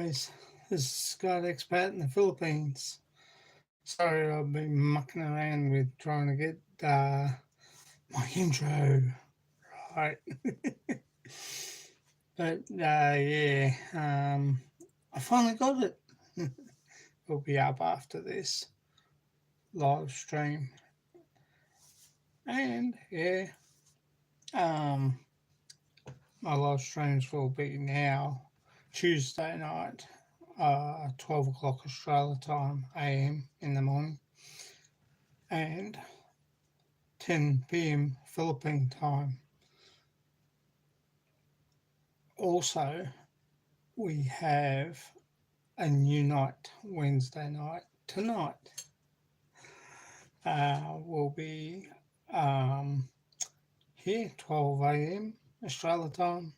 guys, this is Scott Expat in the Philippines. Sorry, I've been mucking around with trying to get my intro right. But I finally got it. It'll be up after this live stream. And um, my live streams will be now Tuesday night, 12 o'clock Australia time, AM in the morning, and 10 p.m. Philippine time. Also, we have a new night, Wednesday night tonight. We'll be here 12 a.m. Australia time,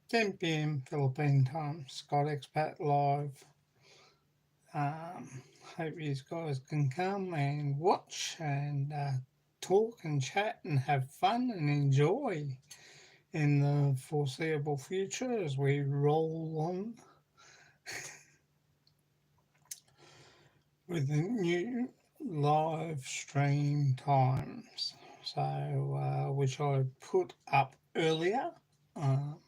10 p.m. Philippine time. Scott Expat Live. Hope you guys can come and watch and talk and chat and have fun and enjoy in the foreseeable future as we roll on with the new live stream times. So, which I put up earlier on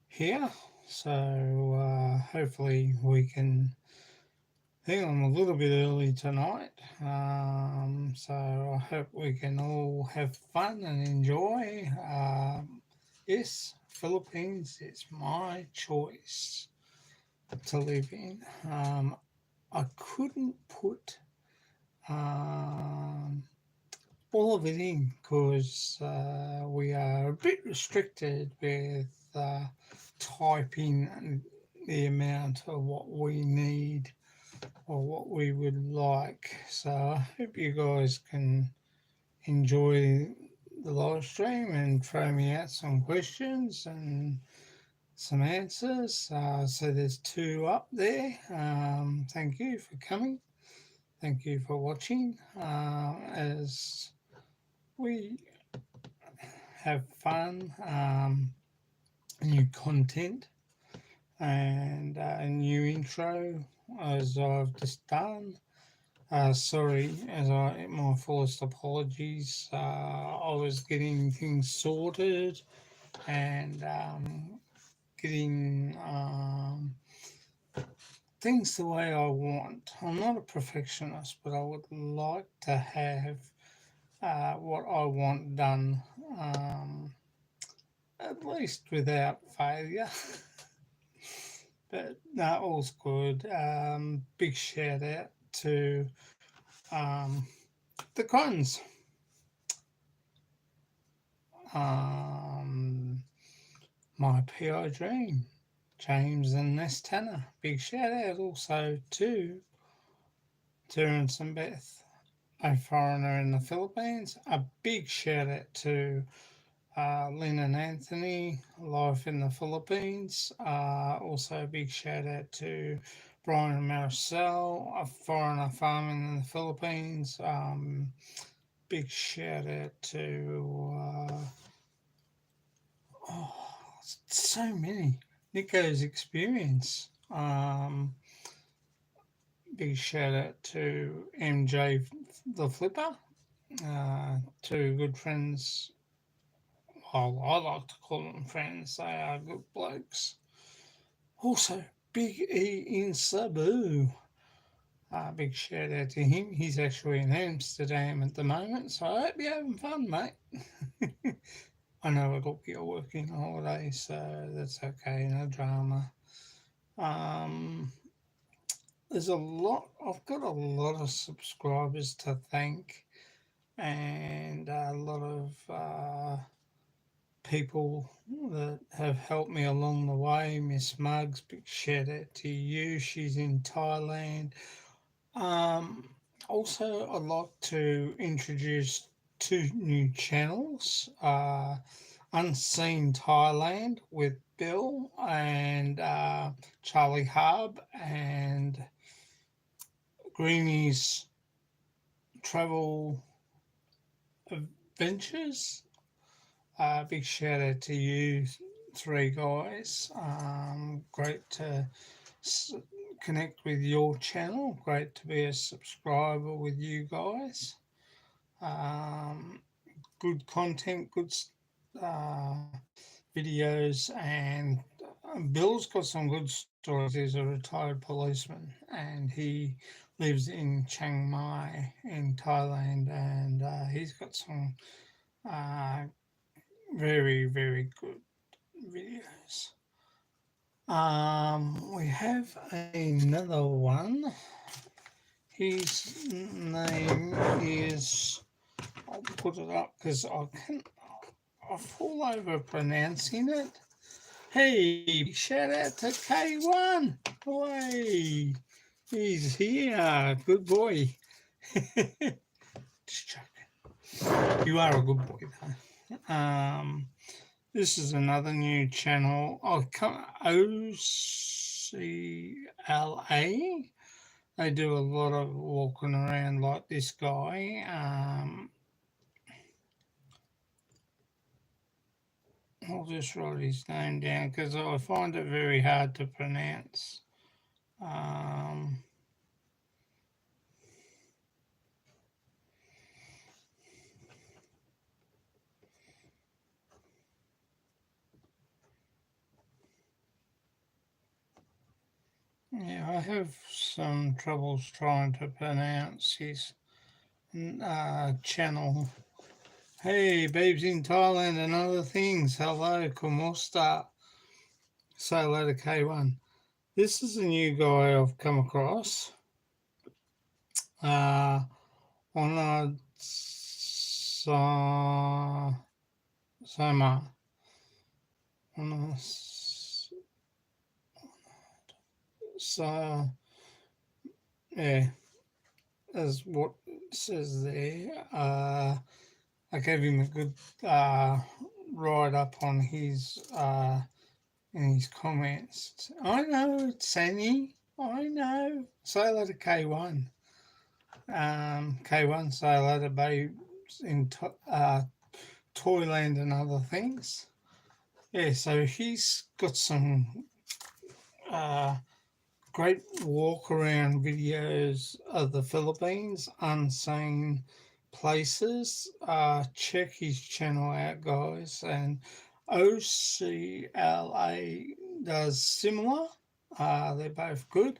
here. So, hopefully we can. I think I'm a little bit early tonight, so I hope we can all have fun and enjoy. Yes, Philippines is my choice to live in. I couldn't put all of it in because we are a bit restricted with typing the amount of what we need or what we would like. So I hope you guys can enjoy the live stream and throw me out some questions and some answers. So there's two up there. Thank you for coming. Thank you for watching as we have fun, new content, and a new intro as I've just done. Sorry, my fullest apologies. I was getting things sorted and getting things the way I want. I'm not a perfectionist, but I would like to have what I want done, at least without failure. But no, all's good. Big shout out to the Cons. My PI Dream, James and Ness Tanner. Big shout out also to Terence and Beth, a foreigner in the Philippines. A big shout out to Lynn and Anthony, life in the Philippines. Also a big shout out to Brian and Maricel, a foreigner farming in the Philippines. Big shout out to so many. Nico's Experience. Big shout out to MJ the Flipper. Two good friends. Well, I like to call them friends. They are good blokes. Also, Big E in Cebu. Big shout out to him. He's actually in Amsterdam at the moment, so I hope you're having fun, mate. I know you're working holidays, so that's okay, no drama. I've got a lot of subscribers to thank and a lot of people that have helped me along the way. Miss Muggs, big shout out to you. She's in Thailand. Also, I'd like to introduce two new channels. Unseen Thailand with Bill and Charlie Hub, and Greeny's Travel Adventures. Big shout out to you, three guys. Great to connect with your channel. Great to be a subscriber with you guys. Um, Good content, good uh, videos, and Bill's got some good stories. He's a retired policeman, and he lives in Chiang Mai in Thailand, and he's got some uh, very, very good videos. We have another one. His name is. I'll put it up because I fall over pronouncing it. Hey, shout out to K1. Way, he's here. Good boy. Just joking. You are a good boy, though. This is another new channel. OCLA. They do a lot of walking around like this guy. I'll just write his name down because I find it very hard to pronounce. Um, yeah, I have some troubles trying to pronounce his channel. Hey, babes in Thailand and other things. Hello, Kumosta. Say hello to K1. This is a new guy I've come across. On a Soma. On a so yeah, as what it says there. I gave him a good write up on his in his comments. I know it's Sandy. I know. Say hello to K1. K1, say hello to babes in Toyland and other things. Yeah, so he's got some great walk around videos of the Philippines, unseen places. Check his channel out, guys. And OCLA does similar. They're both good.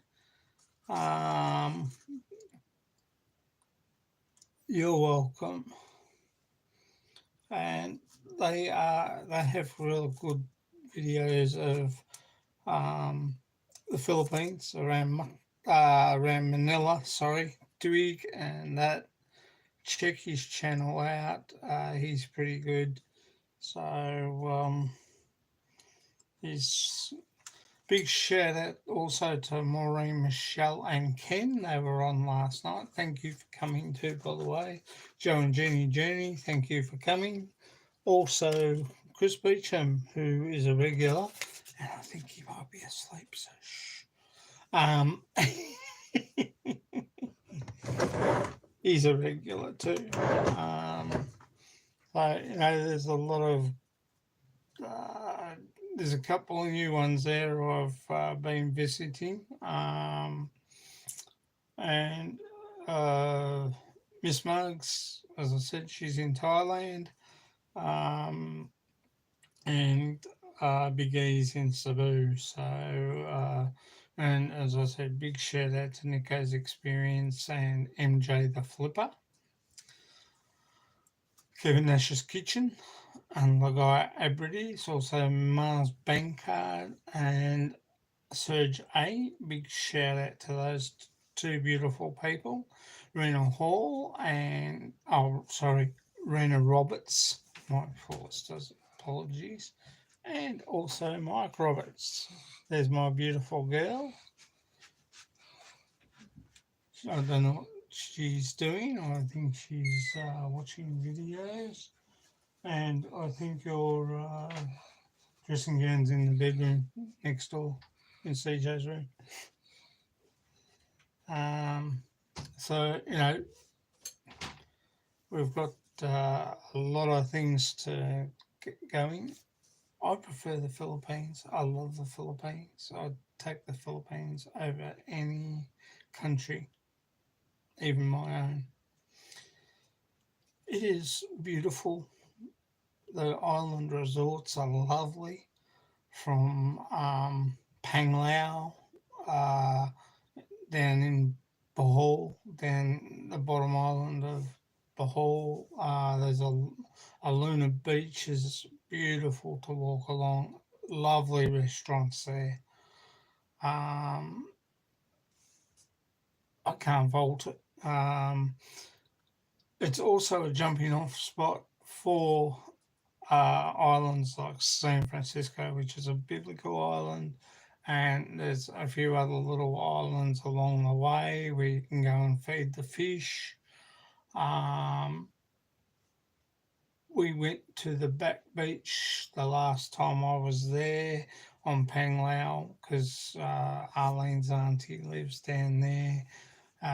You're welcome. And they have real good videos of the Philippines around Manila, Tuig, and that. Check his channel out. He's pretty good. So he's big shout out also to Maureen, Michelle, and Ken. They were on last night. Thank you for coming too, by the way. Joe and Jenny, thank you for coming. Also, Chris Beecham, who is a regular, and I think he might be asleep, so shh. He's a regular too. There's a lot of there's a couple of new ones there I've been visiting, and Miss Muggs, as I said, she's in Thailand, and Big E's in Cebu. So, and as I said, big shout out to Nico's Experience and MJ the Flipper, Kevin Nash's Kitchen, and Lagai Abrides, also Mars Bankcard and Serge A. Big shout out to those two beautiful people, Rena Hall and Rena Roberts. Mike Forrest apologies, and also Mike Roberts. There's my beautiful girl. I don't know what she's doing. I think she's watching videos, and I think your dressing gown's in the bedroom next door in CJ's room. So, we've got a lot of things to get going. I prefer the Philippines. I love the Philippines. I'd take the Philippines over any country, even my own. It is beautiful. The island resorts are lovely from Panglao uh, down in Bohol, down the bottom island of Bohol. There's a Luna Beach is beautiful to walk along. Lovely restaurants there. Um, I can't fault it. It's also a jumping off spot for islands like San Francisco, which is a biblical island, and there's a few other little islands along the way where you can go and feed the fish. Um, we went to the back beach the last time I was there on Panglao because Arlene's auntie lives down there.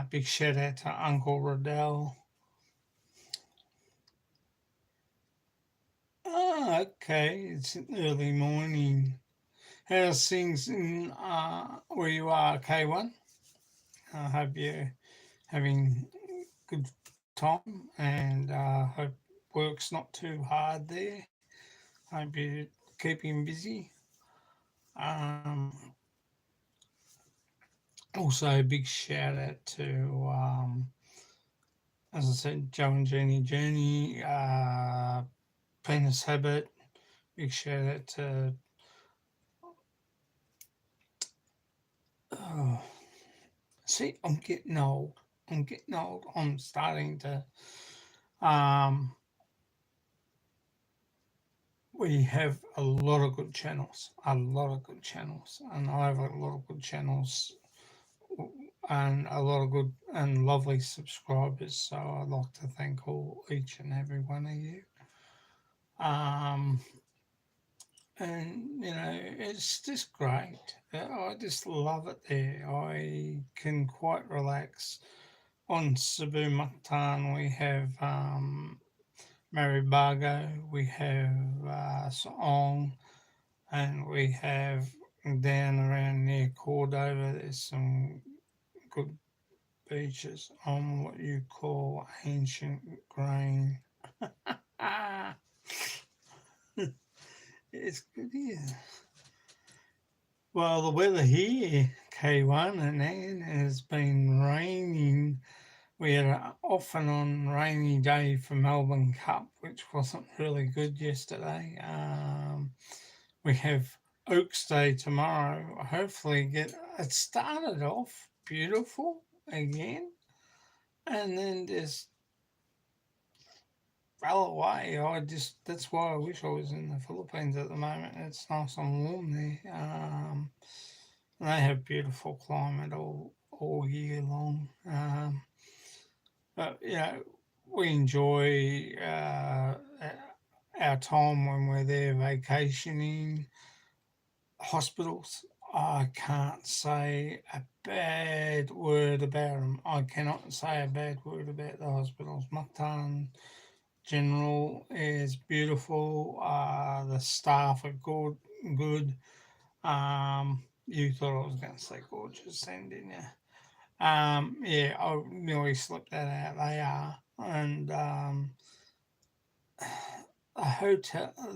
Big shout out to Uncle Riddell. Ah, okay, it's early morning. How's things in where you are, K1? I hope you're having good time and hope work's not too hard there. Hope you're keeping busy. Um, Also, a big shout out to, as I said, Joe and Jenny Journey, Penis Habit. Big shout out to, oh, see, I'm getting old. I'm getting old. I'm starting to, um, we have a lot of good channels, and I have a lot of good channels and a lot of good and lovely subscribers. So I'd like to thank all each and every one of you. Um, and it's just great. I just love it there. I can quite relax. On Cebu Mactan, we have Maribago, we have Saong, and we have down around near Cordova, there's some good beaches on what you call ancient grain. Ah, it's good here. Well, the weather here, K1 and Ann, has been raining. We had an off and on rainy day for Melbourne Cup, which wasn't really good yesterday. We have Oaks Day tomorrow. Hopefully, get it started off beautiful again, and then just fell away. I just That's why I wish I was in the Philippines at the moment. It's nice and warm there. They have beautiful climate all year long. But we enjoy our time when we're there vacationing. Hospitals, I can't say a bad word about them. I cannot say a bad word about the hospitals. Mactan General is beautiful. The staff are good. Good. You thought I was going to say gorgeous, then, didn't you? Yeah, I nearly slipped that out. They are, and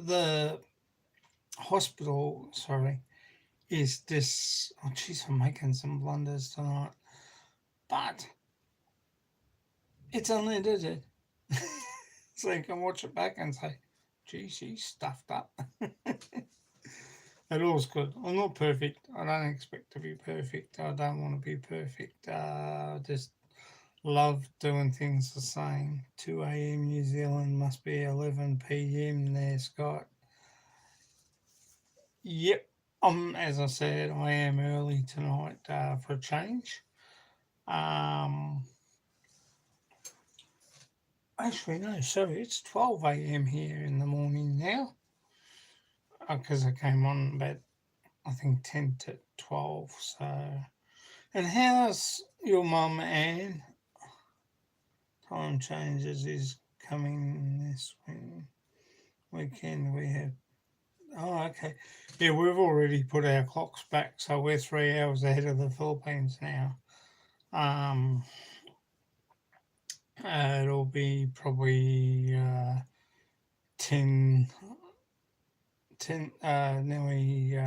the hospital, sorry, is this. Oh, jeez, I'm making some blunders tonight, but it's unedited, so you can watch it back and say, "Gee, she's stuffed up." It all's good. I'm not perfect. I don't expect to be perfect. I don't want to be perfect. Just love doing things the same. 2 a.m. New Zealand must be 11 p.m. there, Scott. Yep. As I said, I am early tonight for a change. Um, Actually, no, sorry, it's 12 a.m. here in the morning now because I came on about, I think, 10 to 12. So, and how's your mum, Anne? Time changes is coming this weekend. We have Oh, okay. Yeah, we've already put our clocks back, so we're 3 hours ahead of the Philippines now. Um, it'll be probably 10, nearly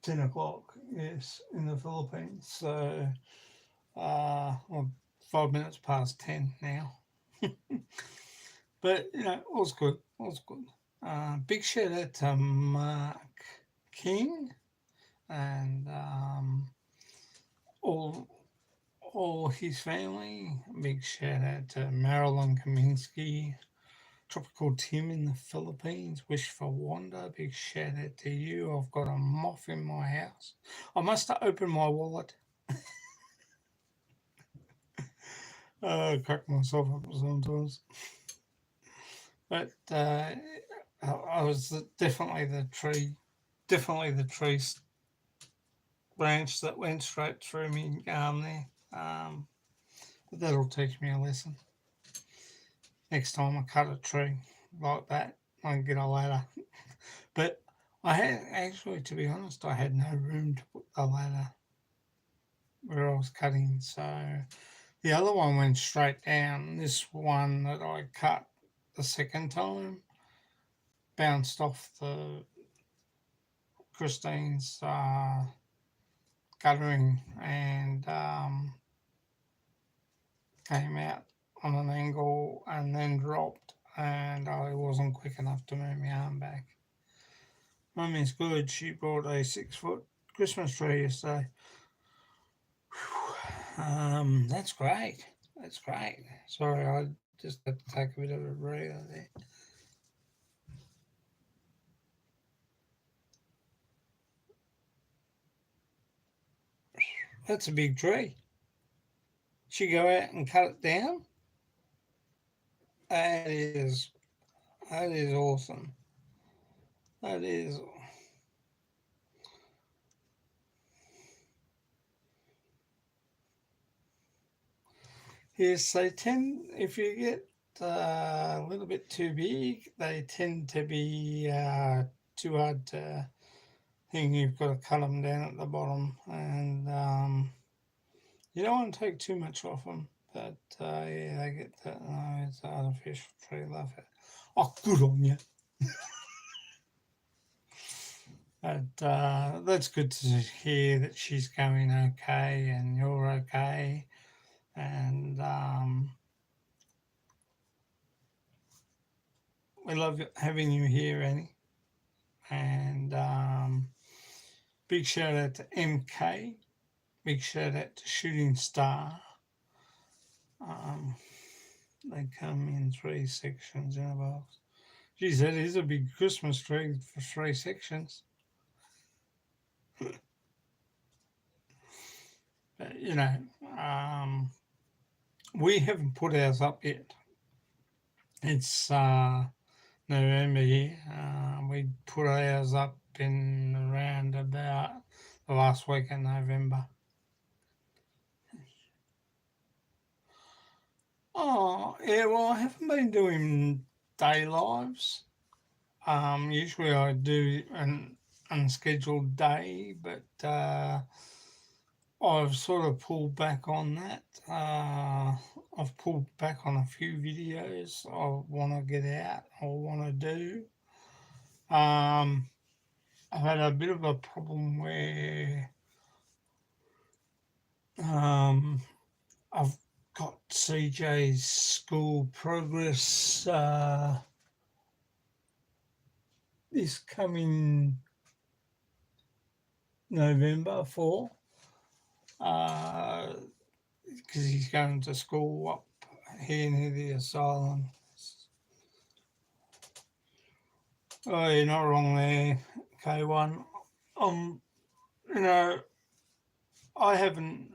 10 o'clock, yes, in the Philippines. So, well, 5 minutes past 10 now. But, all's good, all's good. Big shout out to Mark King and all all his family. Big shout out to Marilyn Kaminsky, Tropical Tim in the Philippines, Wish for Wanda. Big shout out to you. I've got a moth in my house. I must have opened my wallet. I crack myself up sometimes. But I was definitely the tree branch that went straight through me arm there. But that'll teach me a lesson. Next time I cut a tree like that, I can get a ladder. But I had actually, to be honest, I had no room to put the ladder where I was cutting. So the other one went straight down. This one that I cut the second time bounced off the Christine's guttering and came out on an angle and then dropped, and I wasn't quick enough to move my arm back. Mummy's good. She bought a 6 foot Christmas tree yesterday. That's great. That's great. Sorry, I just had to take a bit of a breather there. That's a big tree. She go out and cut it down. That is awesome. That is. Yes, they tend, if you get a little bit too big, they tend to be too hard to think. You've got to cut them down at the bottom, and you don't want to take too much off them. But yeah, they get that. No, it's an artificial tree. Love it. Oh, good on you. But that's good to hear that she's going okay and you're okay. And we love having you here, Annie. And big shout out to MK. Big shout out to Shooting Star. They come in 3 sections in a box. Geez, that is a big Christmas tree for 3 sections. But, we haven't put ours up yet. It's November here. We put ours up in around about the last week in November. Oh, yeah, well, I haven't been doing day lives. Usually I do an unscheduled day, but I've sort of pulled back on that. I've pulled back on a few videos I want to get out or want to do. I've had a bit of a problem where I've got CJ's school progress this coming November for, because he's going to school up here near the asylum. Oh, you're not wrong there, K1. You know, I haven't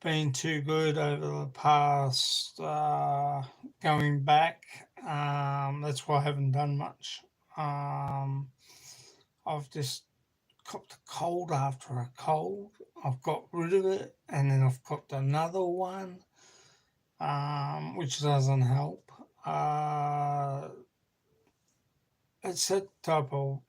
been too good over the past going back. That's why I haven't done much. I've just copped a cold after a cold. I've got rid of it, and then I've copped another one, which doesn't help. uh, it's that type of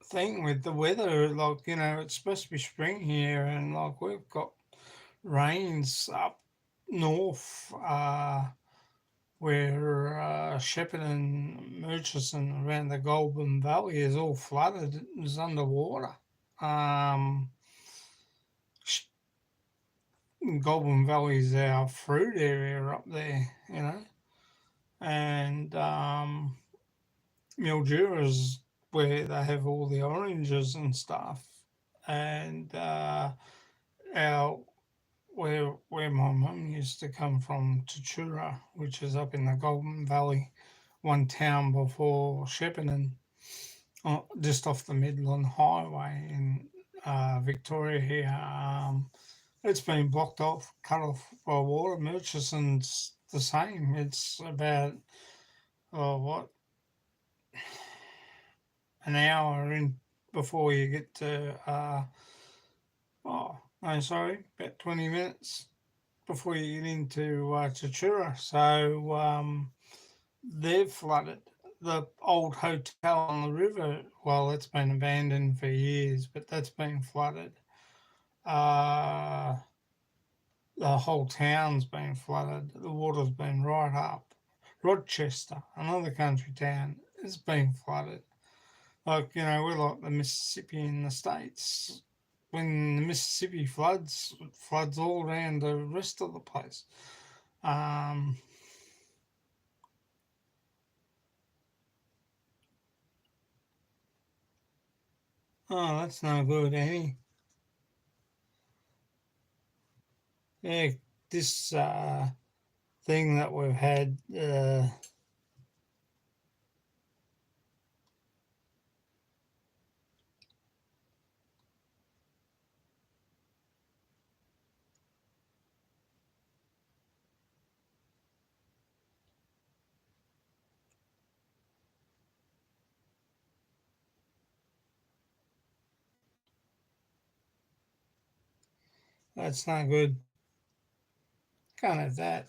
thing with the weather. Like it's supposed to be spring here, and like we've got rains up north. Where Shepparton, Murchison, around the Goulburn Valley is all flooded, is underwater. Um, Goulburn Valley is our fruit area up there, and Mildura is where they have all the oranges and stuff. And our where my mum used to come from, Tatura, which is up in the Goulburn Valley, one town before Shepparton, just off the Midland Highway in Victoria here. It's been blocked off, cut off by water. Murchison's the same. It's about, what, an hour in before you get to, oh, no, sorry, about 20 minutes before you get into Tatura. So they've flooded. The old hotel on the river, well, it's been abandoned for years, but that's been flooded. Uh, the whole town's been flooded. The water's been right up. Rochester, another country town, has been flooded. Like, we're like the Mississippi in the States. When the Mississippi floods, it floods all around the rest of the place. Um, oh, that's no good, Annie. Yeah, this thing that we've had, that's not good. Can't have that.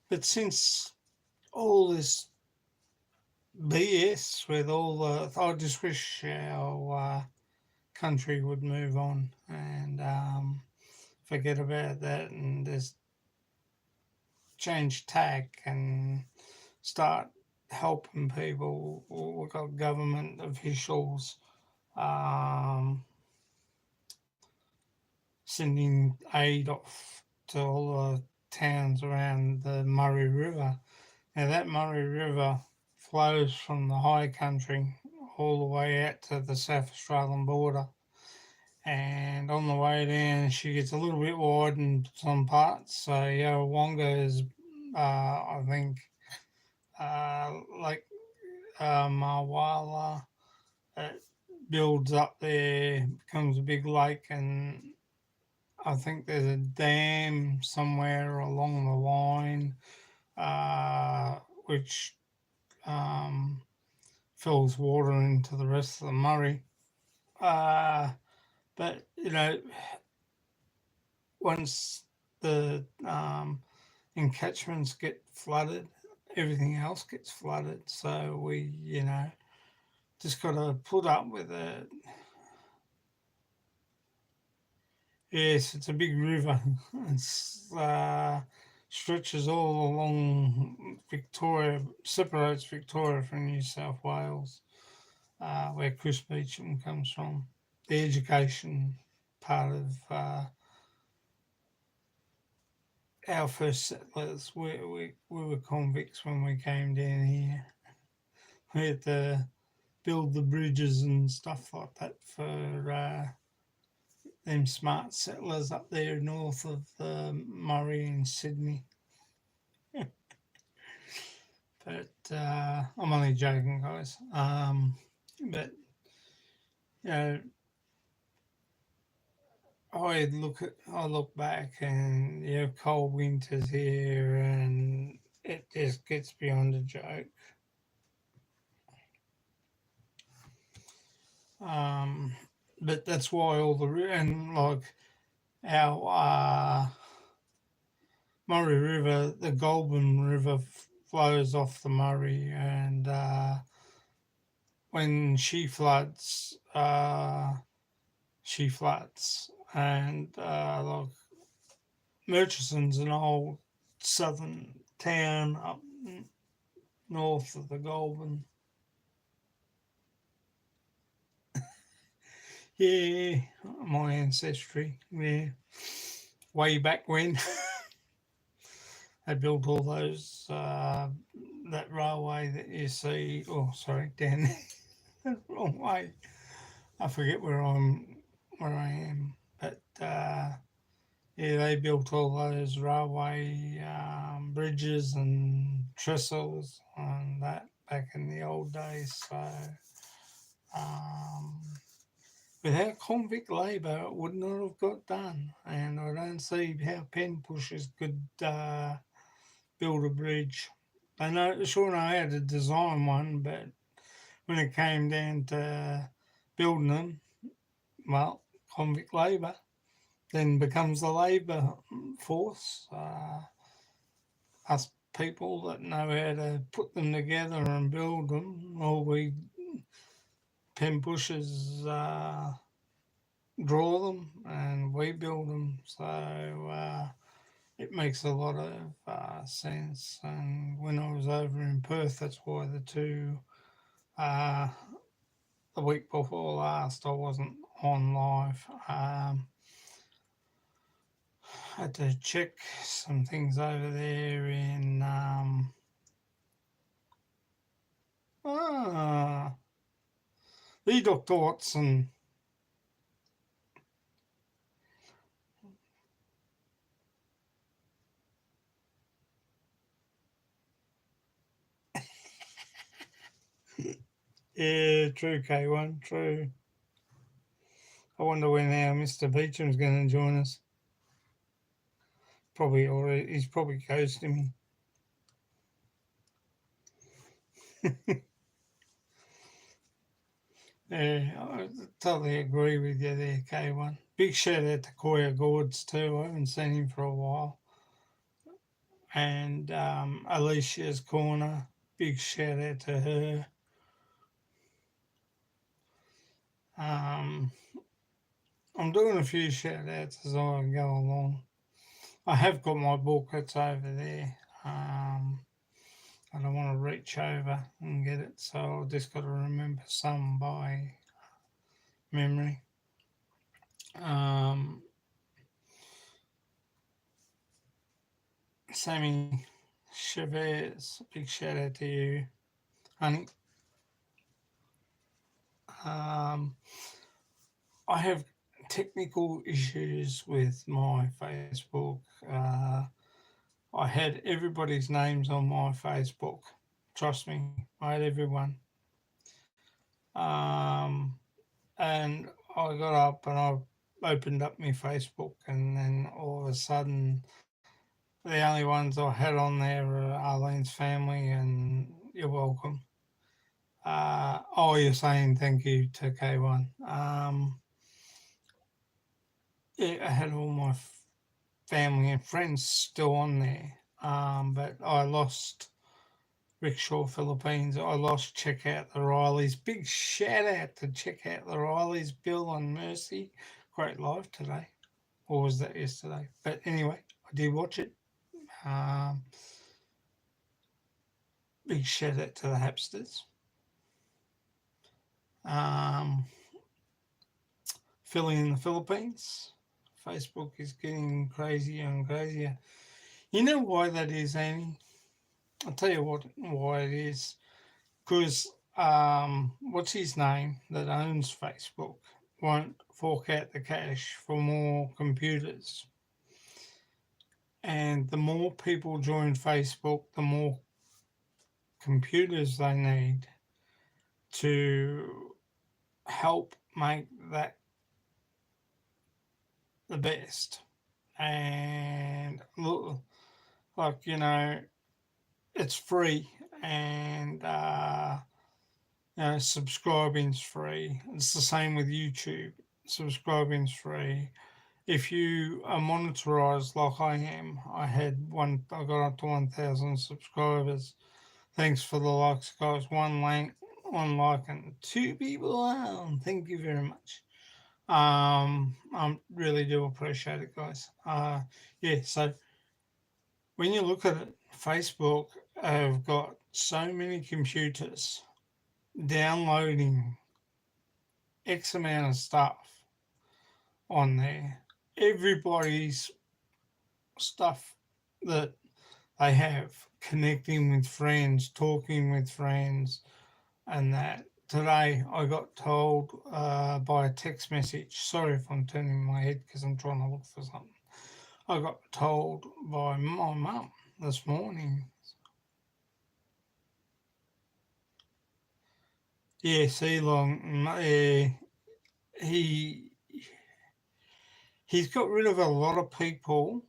But since all this BS with all the, I just wish our country would move on and forget about that and just change tack and start helping people. We've got government officials um, sending aid off to all the towns around the Murray River. Now, that Murray River flows from the high country all the way out to the South Australian border. And on the way down, she gets a little bit wide in some parts. So Yarrawonga is, I think, like Marwala, it builds up there, becomes a big lake, and I think there's a dam somewhere along the line, which um, fills water into the rest of the Murray. Uh, but once the encatchments get flooded, everything else gets flooded. So we, just got to put up with it. Yes, it's a big river. It's stretches all along Victoria, separates Victoria from New South Wales, where Chris Beecham comes from. The education part of our first settlers, we were convicts when we came down here. We had to build the bridges and stuff like that for them smart settlers up there north of Murray and Sydney. But I'm only joking, guys. But you know, I look back, and cold winters here, and it just gets beyond a joke. Um, but that's why all the and like our Murray River, the Goulburn River flows off the Murray, and when she floods, and like Murchison's an old southern town up north of the Goulburn. Yeah, my ancestry. Yeah, way back when they built all those that railway that you see. Oh, sorry, down there, wrong way. I forget where I am, but yeah, they built all those railway bridges and trestles and that back in the old days. So um, without convict labour, it would not have got done. And I don't see how pen pushers could build a bridge. They sure know how to design one, but when it came down to building them, well, convict labour then becomes the labour force. Us people that know how to put them together and build them, or we pen pushers draw them and we build them. So it makes a lot of sense. And when I was over in Perth, that's why uh, the week before last, I wasn't on live. Had to check some things over there in the Dr. Watson. Yeah, true, K1, true. I wonder when our Mr. Beecham's going to join us. Probably already, he's probably ghosting me. Yeah, I totally agree with you there, K1. Big shout out to Koya Gords too. I haven't seen him for a while. And Alicia's Corner, big shout out to her. Um, I'm doing a few shout outs as I go along. I have got my book, it's over there. I don't want to reach over and get it, so I've just got to remember some by memory. Sammy Chavez, big shout out to you, honey. Um, I have technical issues with my Facebook. I had everybody's names on my Facebook. Trust me, I had everyone. Um, and I got up and I opened up my Facebook, and then all of a sudden, the only ones I had on there are Arlene's family and you're welcome. Oh, you're saying thank you to K1. Yeah, I had all my family and friends still on there, but I lost Rickshaw Philippines. I lost Check Out the Rileys. Big shout out to Check Out the Rileys, Bill and Mercy. Great live today. Or was that yesterday? But anyway, I did watch it. Um, Big shout out to the Hapsters. Um, Philly in the Philippines. Facebook is getting crazier and crazier. You know why that is, Annie? I'll tell you why it is. Because what's his name that owns Facebook won't fork out the cash for more computers. And the more people join Facebook, the more computers they need to help make that the best. And look, like, it's free, and subscribing's free. It's the same with YouTube. Subscribing's free, If you are monetized like I am, I got up to 1,000 subscribers. Thanks for the likes, guys. One like, and two people down. Thank you very much. I really do appreciate it, guys. Yeah. So when you look at it, Facebook have got so many computers downloading X amount of stuff on there. Everybody's stuff that they have, connecting with friends, talking with friends, and that. Today I got told by a text message. Sorry if I'm turning my head because I'm trying to look for something. I got told by my mum this morning. Yes, Elon. Yeah, he he's got rid of a lot of people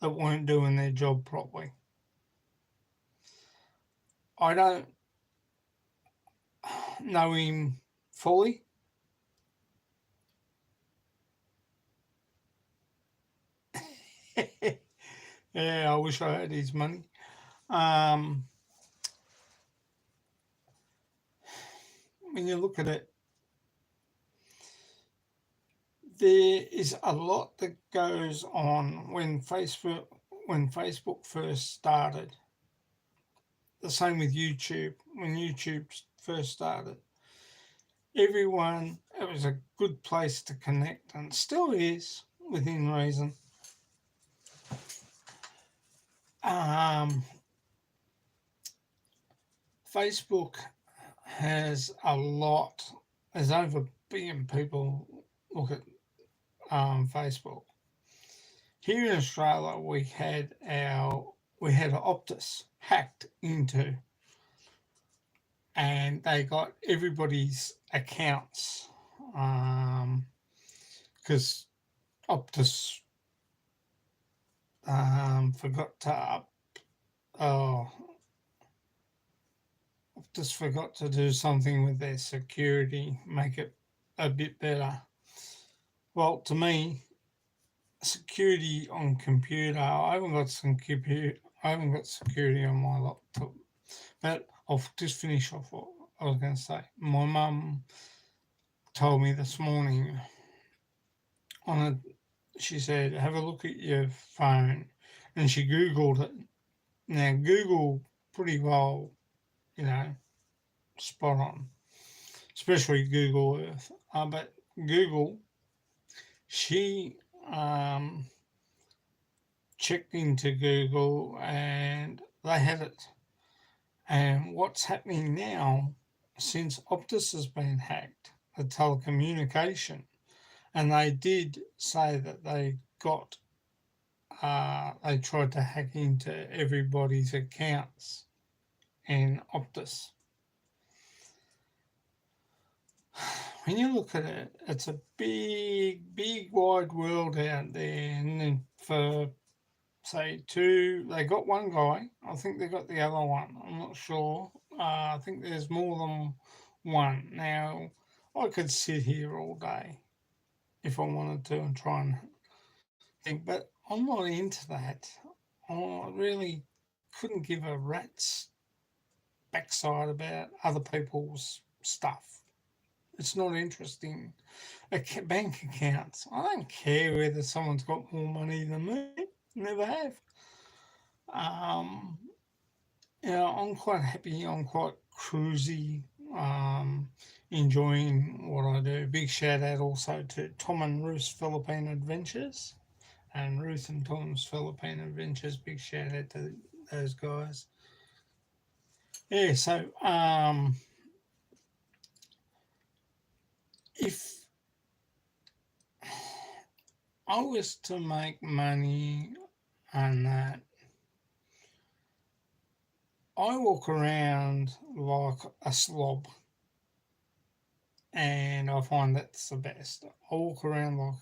that weren't doing their job properly. I don't know him fully. Yeah, I wish I had his money. Um, when you look at it, there is a lot that goes on when Facebook first started. The same with YouTube. When YouTube first started, everyone it was a good place to connect, and still is within reason. Um, Facebook has a lot. There's over a billion people look at Facebook. Here in Australia, we had Optus hacked into, and they got everybody's accounts because Optus forgot to oh Optus forgot to do something with their security, make it a bit better. Well, to me, security on computer. I haven't got security on my laptop. But I'll just finish off what I was going to say. My mum told me this morning on a. She said, "Have a look at your phone," and she googled it. Now Google pretty well, you know, spot on, especially Google Earth. But Google, she um, checked into Google and they had it. And what's happening now, since Optus has been hacked, the telecommunication, and they did say that they tried to hack into everybody's accounts in Optus. When you look at it, it's a big, big, wide world out there. And then for say they got one guy. I think they got the other one. I'm not sure. I think there's more than one. Now, I could sit here all day if I wanted to and try and think, but I'm not into that. I really couldn't give a rat's backside about other people's stuff. It's not interesting. Bank accounts. I don't care whether someone's got more money than me. Never have. Um, I'm quite happy. I'm quite cruisy. Um, Enjoying what I do. Big shout out also to Tom and Ruth's Philippine Adventures and Ruth and Tom's Philippine Adventures. Big shout out to those guys. Yeah. So if I was to make money on that, I walk around like a slob, and I find that's the best. I walk around like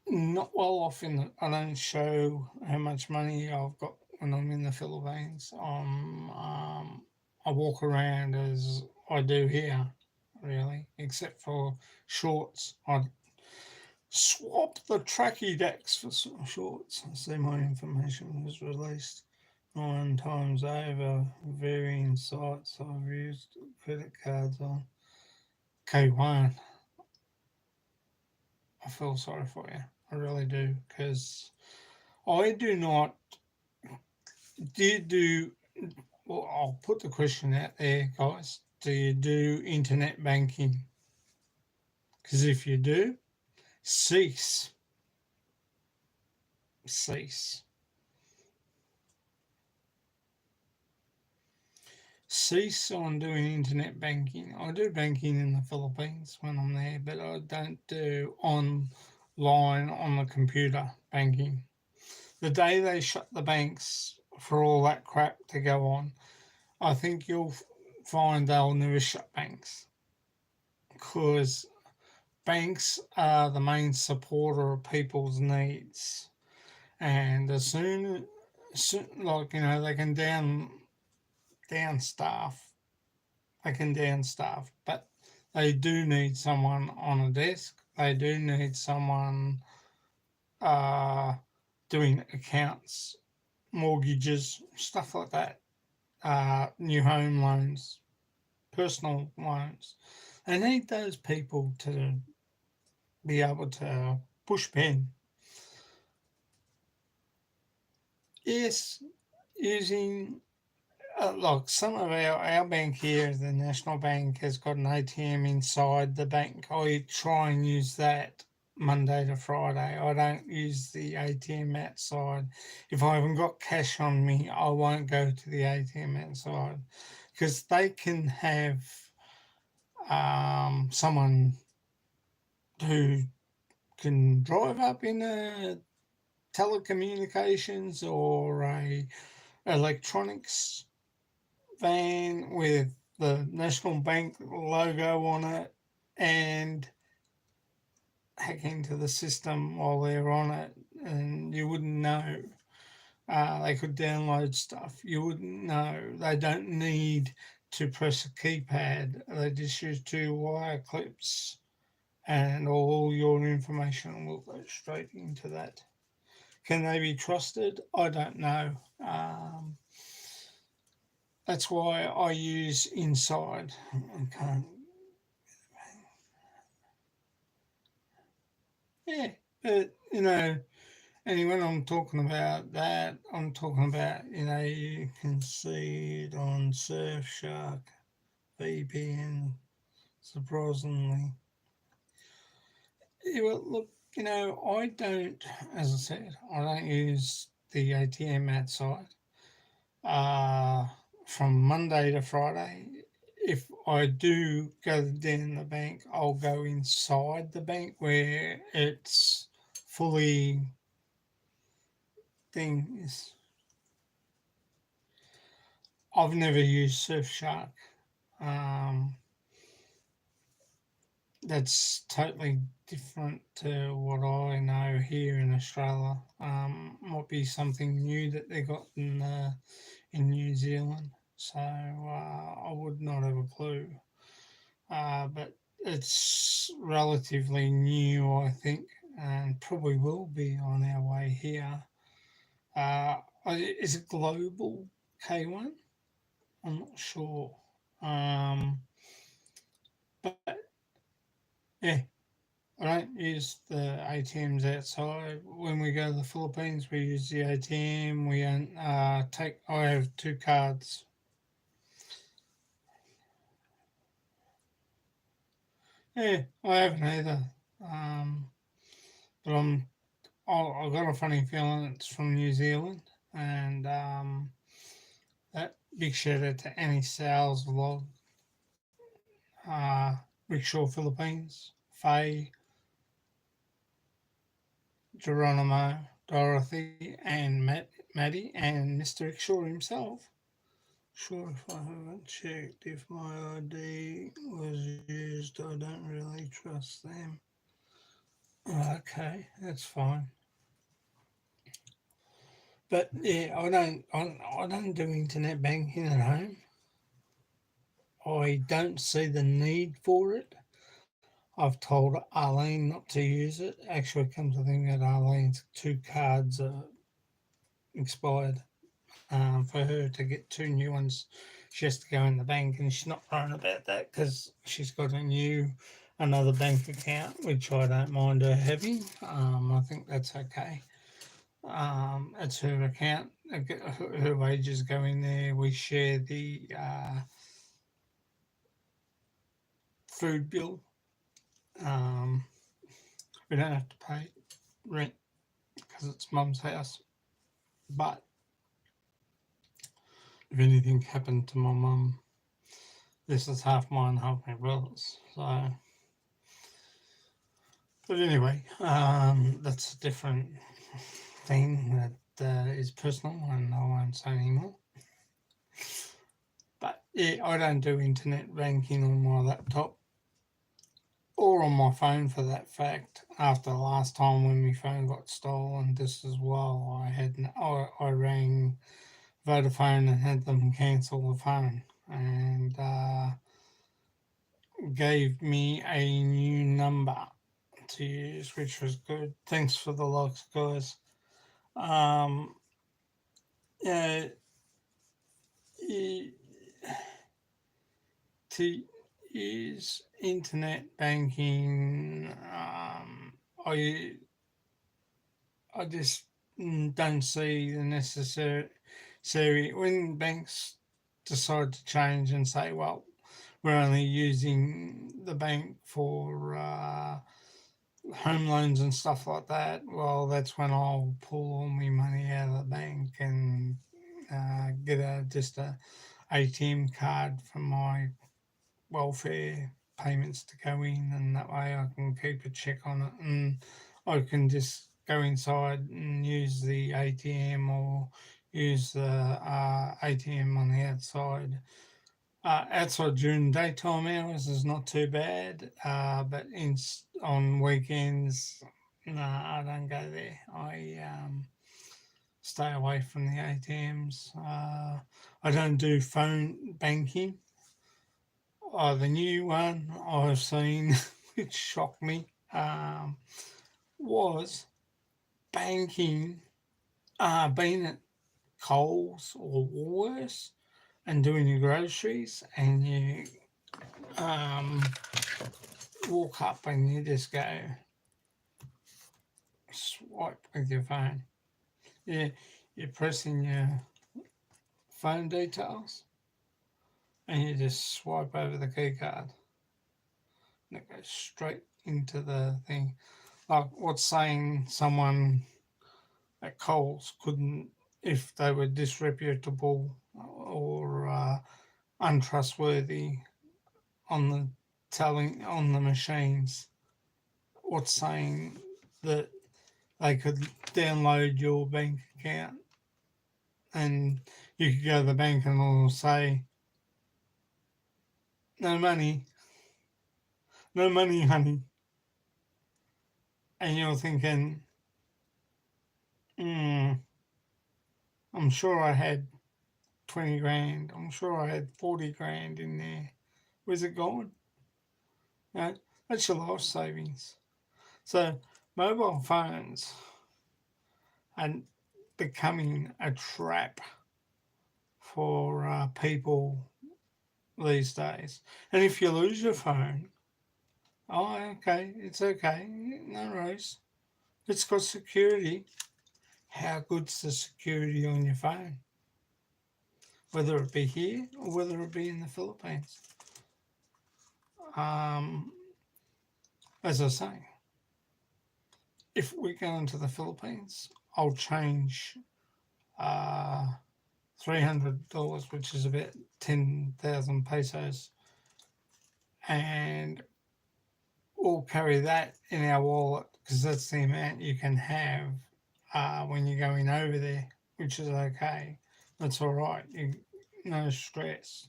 not well off I don't show how much money I've got when I'm in the Philippines. I walk around as I do here, really, except for shorts. I'd swap the tracky decks for some shorts. I see my information was released 9 times over varying sites I've used credit cards on. K1, I feel sorry for you. I really do, because I do not. Do you do? Well, I'll put the question out there, guys. Do you do internet banking? Because if you do, cease. Cease. Cease on doing internet banking. I do banking in the Philippines when I'm there, but I don't do online on the computer banking. The day they shut the banks for all that crap to go on, I think you'll find they'll never shut banks, because banks are the main supporter of people's needs. And as soon, like, they can down staff, but they do need someone on a desk. They do need someone doing accounts, mortgages, stuff like that, new home loans, personal loans. They need those people to be able to push pen. Yes, using like some of our bank here, the National Bank, has got an ATM inside the bank. I try and use that Monday to Friday. I don't use the ATM outside. If I haven't got cash on me, I won't go to the ATM outside, because they can have someone who can drive up in a telecommunications or a electronics van with the National Bank logo on it and hack into the system while they're on it, and you wouldn't know. They could download stuff. You wouldn't know. They don't need to press a keypad. They just use 2 wire clips, and all your information will go straight into that. Can they be trusted? I don't know. That's why I use inside. Okay. Yeah, but and when I'm talking about that, I'm talking about, you can see it on Surfshark VPN, surprisingly. Yeah, well, look, I don't, as I said, I don't use the ATM outside. From Monday to Friday, if I do go down the bank, I'll go inside the bank where it's fully things. I've never used Surfshark. Um, that's totally different to what I know here in Australia. Might be something new that they got in New Zealand. So I would not have a clue. But it's relatively new, I think, and probably will be on our way here. Is it global K1? I'm not sure. But yeah, I don't use the ATMs outside. When we go to the Philippines, we use the ATM. We don't take. I have 2 cards. Yeah, I haven't either. But I've got a funny feeling it's from New Zealand, and that big shout out to Annie Sales vlog, Rickshaw Philippines, Faye, Geronimo, Dorothy, and Maddie, and Mr. Rickshaw himself. Sure, if I haven't checked if my ID was used, I don't really trust them. Okay, that's fine. But yeah, I don't do internet banking at home. I don't see the need for it. I've told Arlene not to use it. Actually, comes to think that Arlene's two cards are expired. For her to get two new ones, she has to go in the bank, and she's not worrying about that because she's got another bank account, which I don't mind her having. I think that's okay. It's her account. Her wages go in there. We share the food bill. Um, we don't have to pay rent because it's mum's house. But if anything happened to my mum, this is half mine, half my brother's. So, but anyway, that's a different thing that is personal, and I won't say anymore. But yeah, I don't do internet banking on my laptop or on my phone for that fact. After the last time when my phone got stolen, this as well, I rang Vodafone and had them cancel the phone, and gave me a new number to use, which was good. Thanks for the logs, guys. Um, yeah, to use internet banking, I just don't see the necessary when banks decide to change and say, well, we're only using the bank for home loans and stuff like that. Well, that's when I'll pull all my money out of the bank and get just a ATM card for my welfare payments to go in, and that way I can keep a check on it, and I can just go inside and use the ATM or use the ATM on the outside. Outside during daytime hours is not too bad, but on weekends, no, I don't go there. I stay away from the ATMs. I don't do phone banking. The new one I've seen, which shocked me, was banking, being at Coles or Woolworths and doing your groceries, and you walk up and you just go swipe with your phone. You're pressing your phone details and you just swipe over the key card and it goes straight into the thing. Like what's saying someone at Coles couldn't, if they were disreputable or untrustworthy on the telling on the machines, what's saying that they could download your bank account and you could go to the bank and it'll say, no money, no money, honey. And you're thinking, I'm sure I had 20 grand. I'm sure I had 40 grand in there. Where's it gone? No, that's your life savings. So mobile phones are becoming a trap for people these days. And if you lose your phone, oh, okay, it's okay, no worries. It's got security. How good's the security on your phone? Whether it be here or whether it be in the Philippines. As I say, if we go into the Philippines, I'll change $300, which is about 10,000 pesos, and we'll carry that in our wallet because that's the amount you can have when you're going over there, which is okay. That's all right. No stress,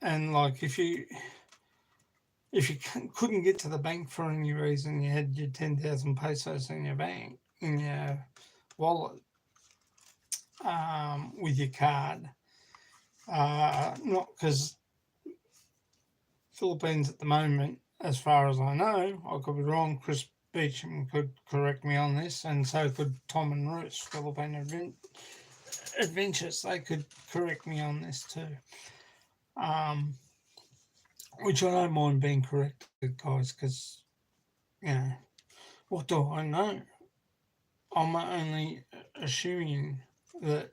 and like if you couldn't get to the bank for any reason, you had your 10,000 pesos in your bank, in your wallet, with your card, Not because Philippines at the moment, as far as I know, I could be wrong. Chris Beecham could correct me on this, and so could Tom and Roos, Philippine Adventures. They could correct me on this too. Um, which I don't mind being corrected, guys, because, you know, what do I know? I'm only assuming that,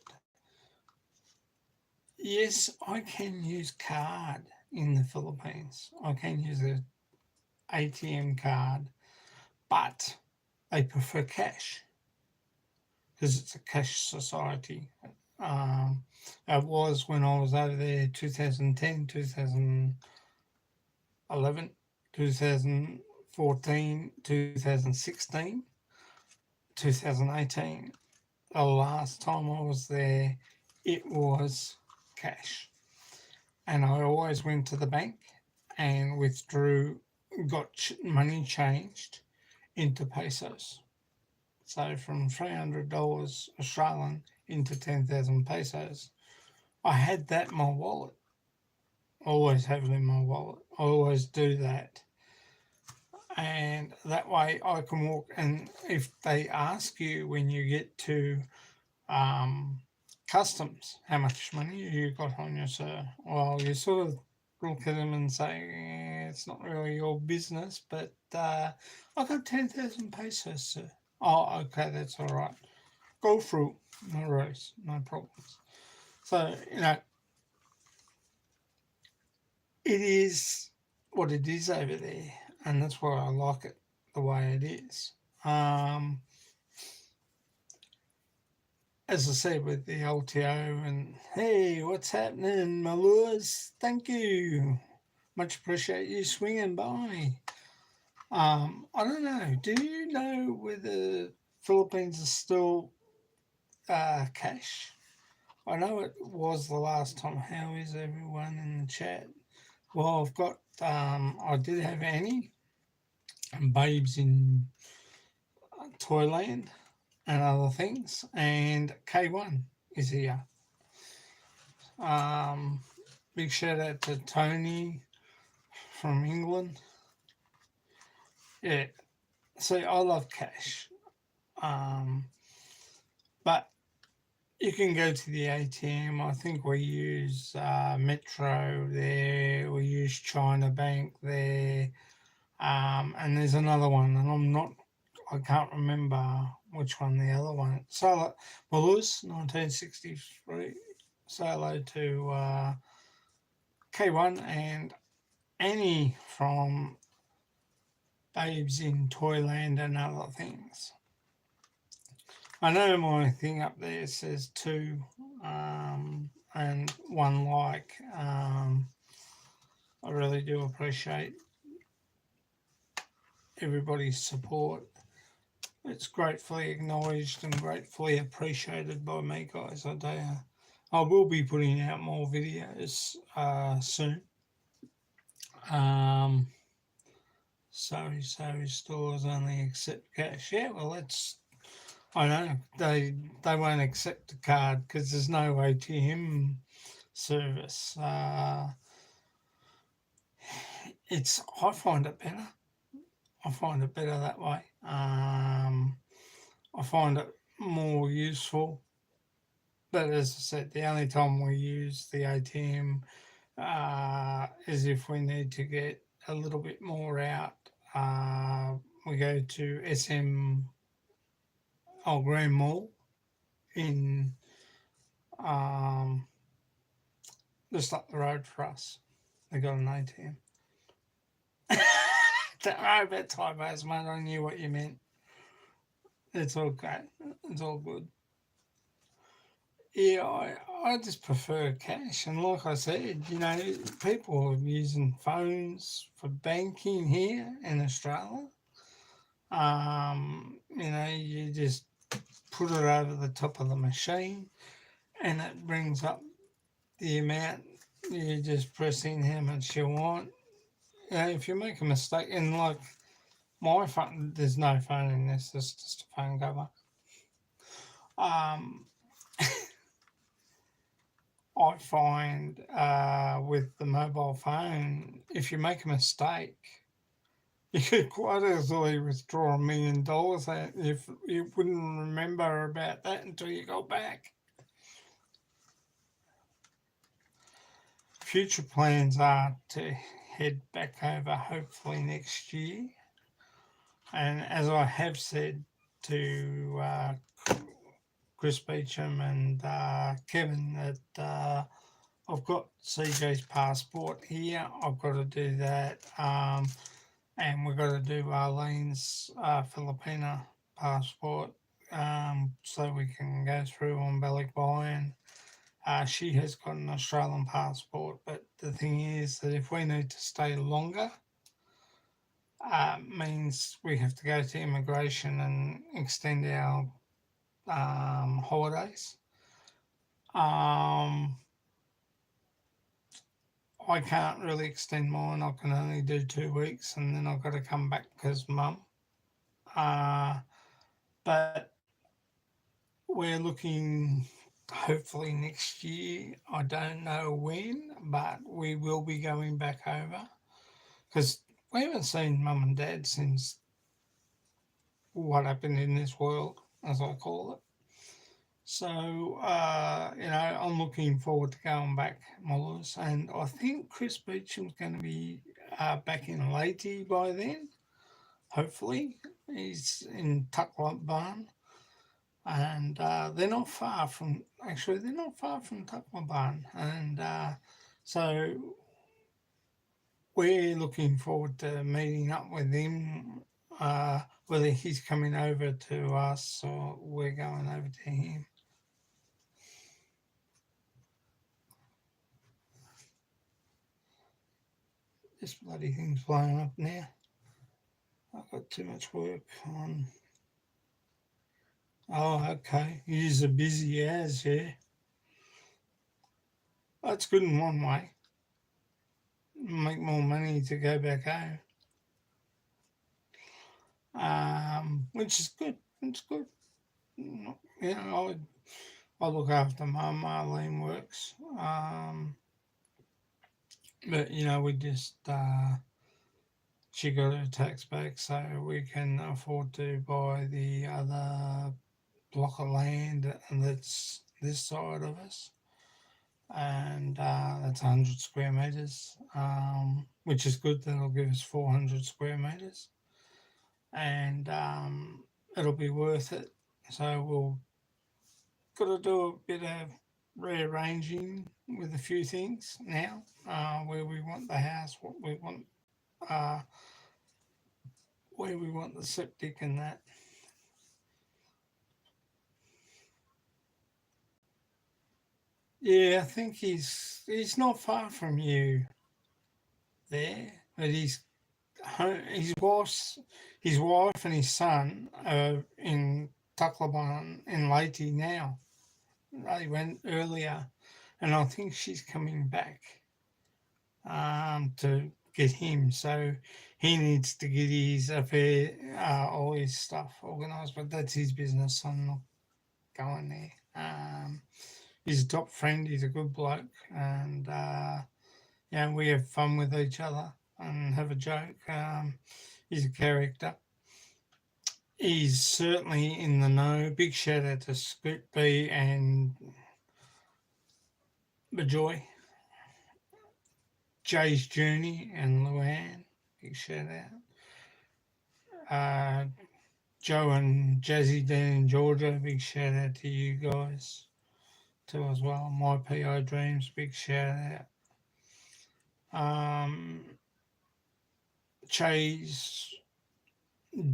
yes, I can use card in the Philippines. I can use a ATM card, but they prefer cash because it's a cash society. Um, it was when I was over there 2010, 2011, 2014, 2016, 2018. The last time I was there, it was cash. And I always went to the bank and withdrew, got money changed into pesos. So from $300 Australian into 10,000 pesos. I had that in my wallet. Always have it in my wallet. I always do that. And that way I can walk. And if they ask you when you get to um, customs, how much money you got on you, sir? Well, you sort of look at them and say, it's not really your business, but I got 10,000 pesos, sir. Oh, okay, that's all right. Go through. No worries, no problems. So, it is what it is over there, and that's why I like it the way it is. Um, as I said with the LTO, and hey, what's happening, my lures? Thank you. Much appreciate you swinging by. I don't know. Do you know whether Philippines is still cash? I know it was the last time. How is everyone in the chat? Well, I've got, I did have Annie and Babes in Toyland and other things, and K1 is here. Big shout out to Tony from England. Yeah, see, I love cash, but you can go to the ATM. I think we use Metro there, we use China Bank there, and there's another one, and I can't remember which one the other one. So, Maluz, 1963. Say hello to K1 and Annie from Babes in Toyland and other things. I know my thing up there says 2 and 1 like. I really do appreciate everybody's support. It's gratefully acknowledged and gratefully appreciated by me, guys. I will be putting out more videos soon. Sorry, stores only accept cash. Yeah, well, I know they won't accept a card because there's no ATM service. I find it better. I find it better that way. I find it more useful. But as I said, the only time we use the ATM is if we need to get a little bit more out. We go to SM Grand Mall in just up the road for us. They got an ATM. Don't worry about typos, mate. I knew what you meant. It's okay. It's all good. Yeah, I just prefer cash. And like I said, people are using phones for banking here in Australia. You just put it over the top of the machine and it brings up the amount. You just press in how much you want. If you make a mistake, and like my phone, there's no phone in this, it's just a phone cover. I find with the mobile phone, if you make a mistake, you could quite easily withdraw $1 million, and if you wouldn't remember about that until you got back. Future plans are to head back over hopefully next year. And as I have said to Chris Beecham and Kevin, that I've got CJ's passport here. I've got to do that. And we've got to do Arlene's Filipina passport, so we can go through on Balikbayan. She has got an Australian passport, but the thing is that if we need to stay longer, means we have to go to immigration and extend our holidays. I can't really extend mine. I can only do 2 weeks, and then I've got to come back because mum. But we're looking hopefully next year. I don't know when, but we will be going back over because we haven't seen mum and dad since what happened in this world, as I call it. So, I'm looking forward to going back, Mullers, and I think Chris Beecham's going to be back in Leyte by then. Hopefully, he's in Tucklabarn, and they're not far from. Actually, they're not far from Tucklabarn, and so we're looking forward to meeting up with him. Whether he's coming over to us or we're going over to him. This bloody thing's blowing up now. I've got too much work on. Oh, okay. You're busy as, yeah. That's good in one way. Make more money to go back home. Which is good. It's good. I look after Mum. Marlene works. But we just she got her tax back, so we can afford to buy the other block of land that's this side of us, and that's 100 square meters, which is good. That'll give us 400 square meters, and it'll be worth it. So we'll got to do a bit of rearranging with a few things now, where we want the house, what we want, uh, where we want the septic and that. Yeah, I think he's not far from you there, but his wife and his son are in Tucklabarn in Leyte now. They went earlier, and I think she's coming back to get him. So he needs to get his affair, all his stuff organised. But that's his business. I'm not going there. He's a top friend. He's a good bloke, and we have fun with each other and have a joke. He's a character. He's certainly in the know. Big shout out to Scoot B and Bajoy, Jay's Journey and Luann. Big shout out. Joe and Jazzy Dan in Georgia. Big shout out to you guys too as well. My PI Dreams. Big shout out. Che's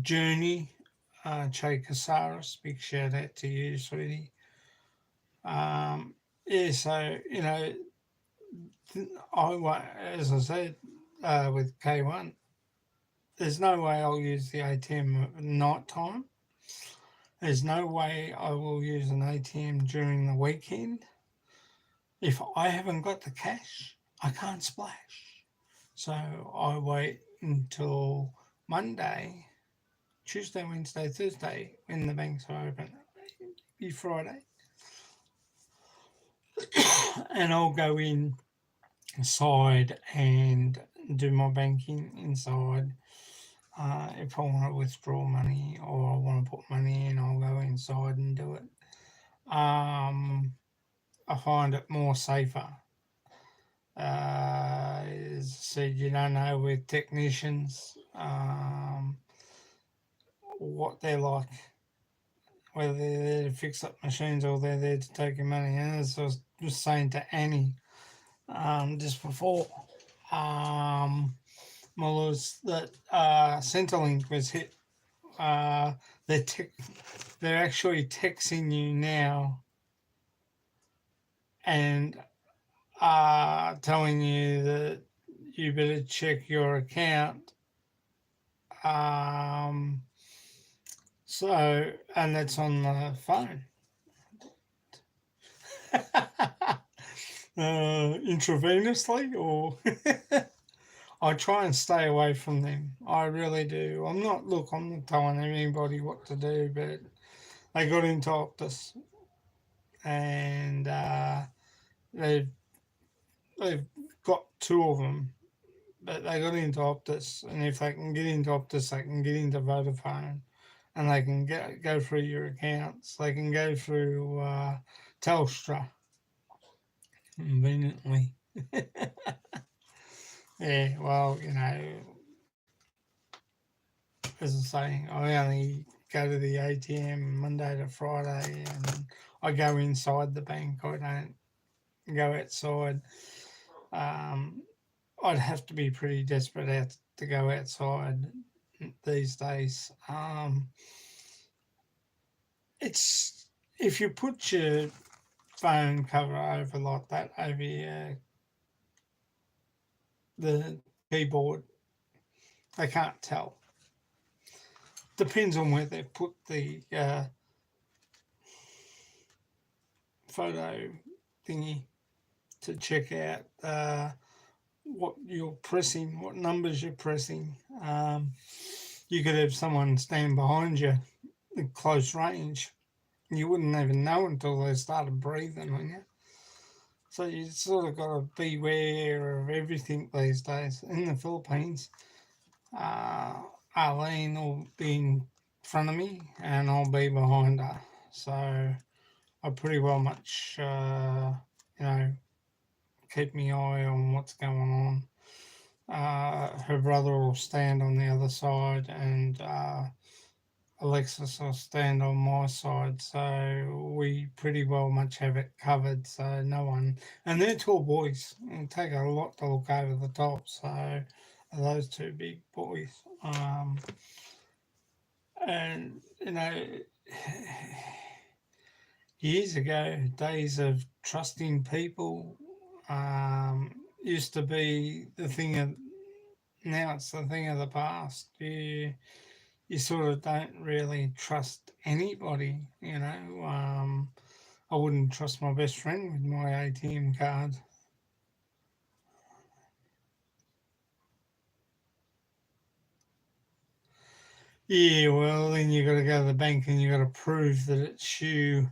Journey, Che Casares, big shout out to you, sweetie. So as I said, with K1, there's no way I'll use the ATM at night time. There's no way I will use an ATM during the weekend. If I haven't got the cash, I can't splash. So I wait until Monday, Tuesday, Wednesday, Thursday when the banks are open. Be Friday. and I'll go inside and do my banking inside. If I want to withdraw money or I want to put money in, I'll go inside and do it. I find it more safer. As I said, you don't know with technicians what they're like, whether they're there to fix up machines or they're there to take your money. And as I was just saying to Annie just before, Mullers, that Centrelink was hit. They're they're actually texting you now and telling you that you better check your account. So, and that's on the phone. Intravenously, or I try and stay away from them. I really do. I'm not telling anybody what to do, but they got into Optus and they've got two of them, but they got into Optus, and if they can get into Optus, they can get into Vodafone, and they can go through your accounts. They can go through Telstra conveniently. Yeah, well, as I say, I only go to the ATM Monday to Friday, and I go inside the bank. I don't go outside. I'd have to be pretty desperate to go outside these days. It's if you put your phone cover over like that over the keyboard, they can't tell. Depends on where they put the photo thingy to check out what you're pressing, what numbers you're pressing. You could have someone stand behind you at close range. You wouldn't even know until they started breathing on you. So you sort of got to beware of everything these days. In the Philippines, Arlene will be in front of me and I'll be behind her. So I pretty well much, keep my eye on what's going on. Her brother will stand on the other side and Alexis will stand on my side. So we pretty well much have it covered. So no one, and they're tall boys. It'll take a lot to look over the top. So those two big boys. And, years ago, days of trusting people used to be the thing of, now it's the thing of the past. You sort of don't really trust anybody, I wouldn't trust my best friend with my ATM card. Yeah, well, then you got to go to the bank and you got to prove that it's you.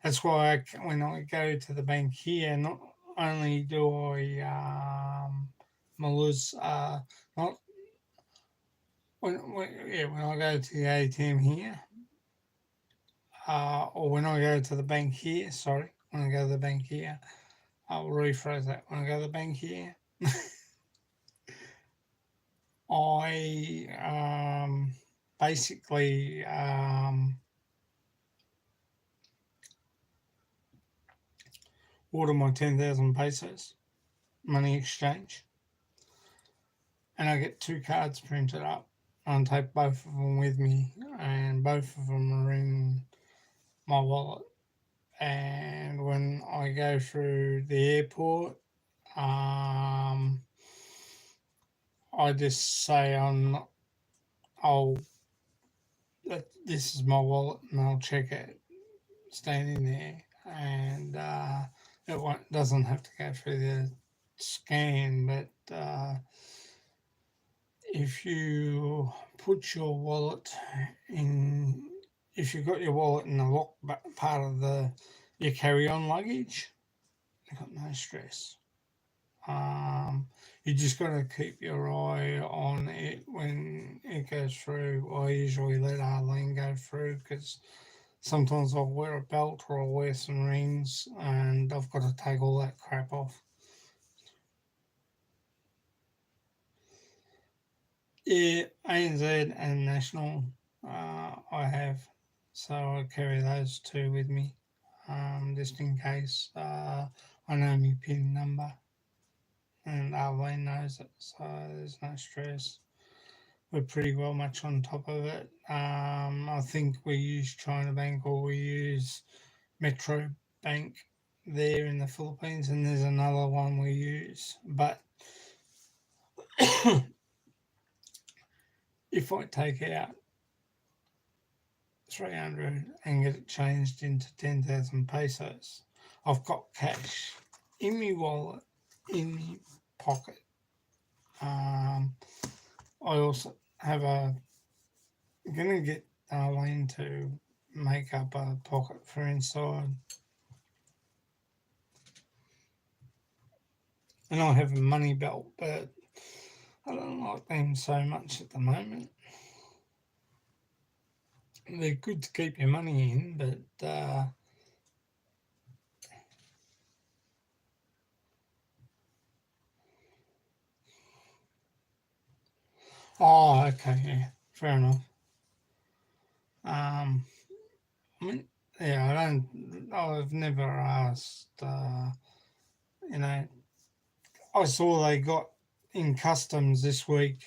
That's why when I go to the bank here, not only do I Maluz, not when I go to the ATM here, or when I go to the bank here. Sorry, when I go to the bank here, I'll rephrase that. When I go to the bank here, I basically order my 10,000 pesos money exchange, and I get two cards printed up. I take both of them with me, and both of them are in my wallet. And when I go through the airport, I just say this is my wallet, and I'll check it standing there, and it doesn't have to go through the scan, but if you put your wallet if you've got your wallet in the lock part of your carry-on luggage, you've got no stress. Um, you just got to keep your eye on it when it goes through. I usually let Arlene go through because sometimes I'll wear a belt or I'll wear some rings and I've got to take all that crap off. Yeah, ANZ and National I have, so I carry those two with me just in case I know my PIN number and Arlene knows it, so there's no stress. We're pretty well much on top of it. I think we use China Bank or we use Metro Bank there in the Philippines, and there's another one we use. But if I take out 300 and get it changed into 10,000 pesos, I've got cash in my wallet, in my pocket. I also have gonna get Arlene to make up a pocket for inside. And I have a money belt, but I don't like them so much at the moment. They're good to keep your money in, but oh, okay, yeah, fair enough. I mean, yeah, I've never asked, you know, I saw they got in customs this week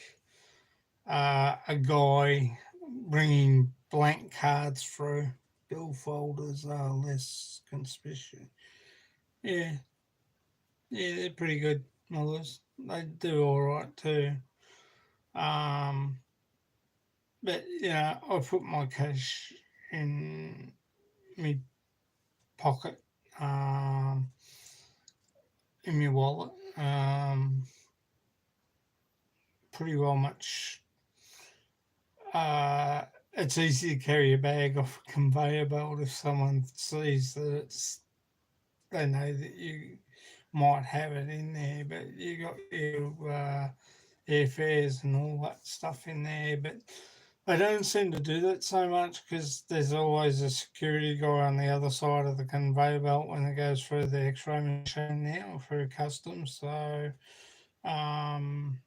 a guy bringing blank cards through. Bill folders are less conspicuous. Yeah, yeah, they're pretty good models. They do all right too. Um, but yeah, I put my cash in my pocket, um, in my wallet. Pretty well much. Uh, it's easy to carry a bag off a conveyor belt if someone sees that they know that you might have it in there, but you got your airfares and all that stuff in there. But they don't seem to do that so much because there's always a security guy on the other side of the conveyor belt when it goes through the X-ray machine now through customs. So um,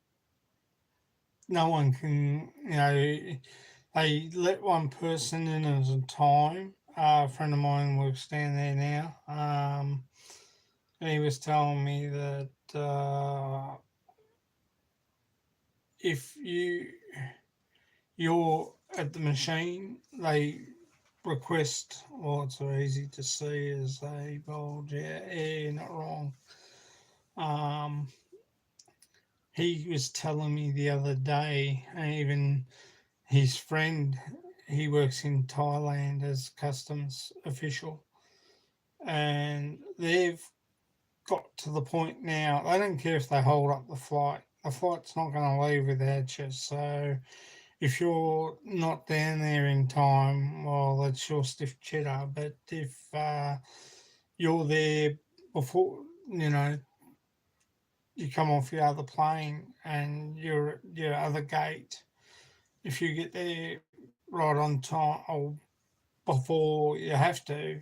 no one can, they let one person in at a time. A friend of mine works down there now, and he was telling me that if you're at the machine, they request. Well, it's so easy to see as a bulge. Yeah, you're not wrong. Um, he was telling me the other day, even his friend, he works in Thailand as customs official, and they've got to the point now, they don't care if they hold up the flight. The flight's not going to leave without you. So if you're not down there in time, well, that's your stiff cheddar. But if you're there before, you know, you come off your other plane and you're at your other gate, if you get there right on time or before you have to,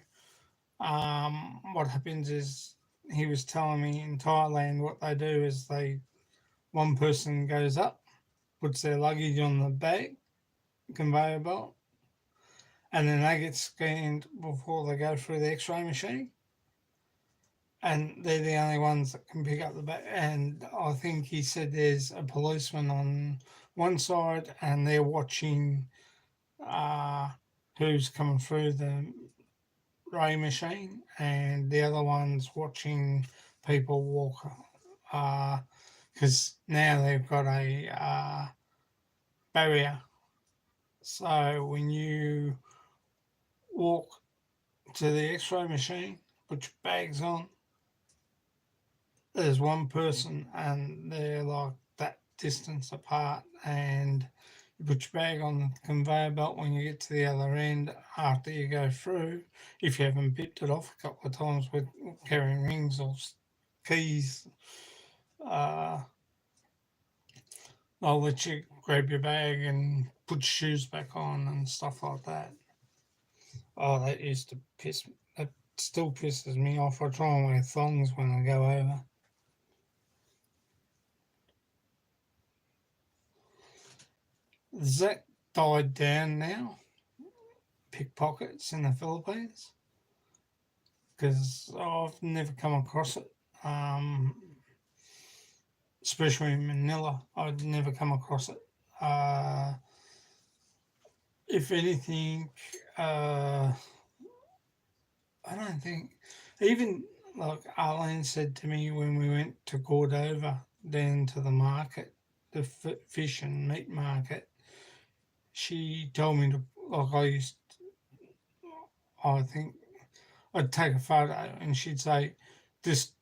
what happens is he was telling me in Thailand what they do is one person goes up, puts their luggage on the bag conveyor belt, and then they get scanned before they go through the X-ray machine, and they're the only ones that can pick up the bag. And I think he said there's a policeman on one side, and they're watching uh, who's coming through the ray machine, and the other one's watching people walk. Because now they've got a barrier. So when you walk to the X-ray machine, put your bags on. There's one person, and they're like that distance apart, and You put your bag on the conveyor belt when you get to the other end after you go through. If you haven't picked it off a couple of times with carrying rings or keys, uh, they'll let you grab your bag and put your shoes back on and stuff like that. Oh, that used to that still pisses me off. I try and wear thongs when I go over. That died down now, pickpockets in the Philippines, because I've never come across it. Especially in Manila, I'd never come across it. Uh, if anything, I don't think, even like Arlene said to me when we went to Cordova, then to the market, the fish and meat market, she told me to, like, I think I'd take a photo and she'd say, just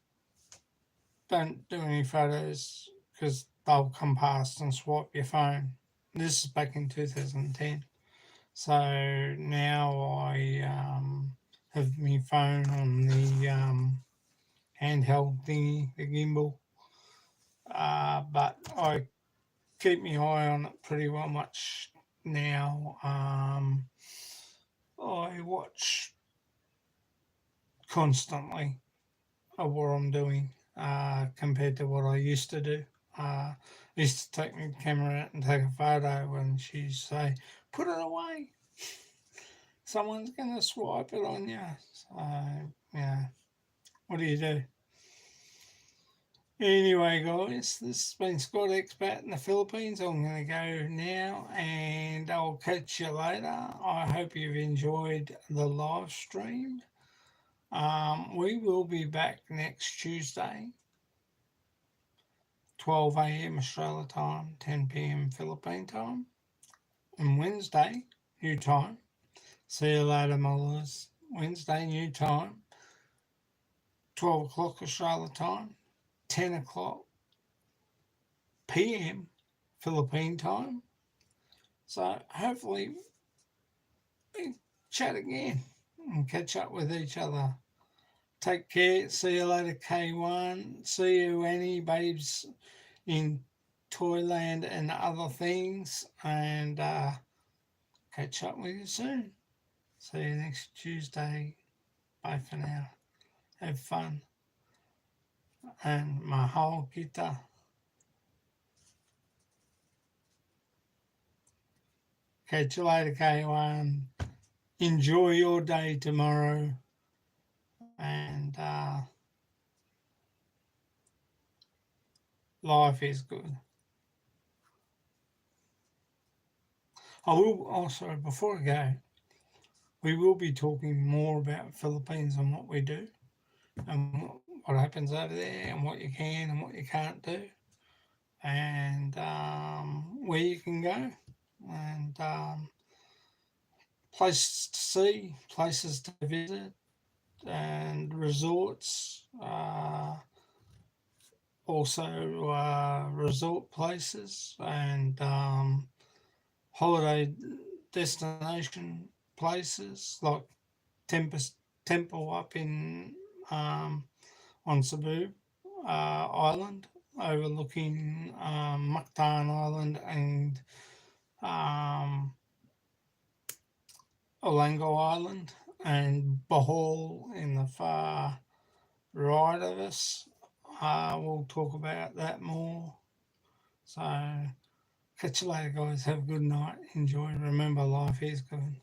don't do any photos because they'll come past and swipe your phone. This is back in 2010. So now I have my phone on the handheld thingy, the gimbal, but I keep my eye on it pretty well much now. I watch constantly of what I'm doing compared to what I used to do. I used to take my camera out and take a photo, and she'd say, "Put it away. Someone's gonna swipe it on you." So yeah, what do you do? Anyway, guys, this has been Scott Expat in the Philippines. I'm going to go now and I'll catch you later. I hope you've enjoyed the live stream. We will be back next Tuesday, 12 a.m. Australia time, 10 p.m. Philippine time, and Wednesday, new time. See you later, Mullers. Wednesday, new time, 12 o'clock Australia time, 10 o'clock p.m. Philippine time. So hopefully we chat again and catch up with each other. Take care. See you later, K1. See you, Annie, babes, in Toyland and other things. And catch up with you soon. See you next Tuesday. Bye for now. Have fun. And mahalo kita. Catch you later, K1. Enjoy your day tomorrow. And life is good. I will also, before I go, we will be talking more about Philippines and what we do and what happens over there and what you can and what you can't do and where you can go and places to see, places to visit and resorts, also resort places and holiday destination places like Temple up in on Cebu Island, overlooking Mactan Island and um, Olango Island, and Bohol in the far right of us. We'll talk about that more. So catch you later, guys. Have a good night. Enjoy. Remember, life is good.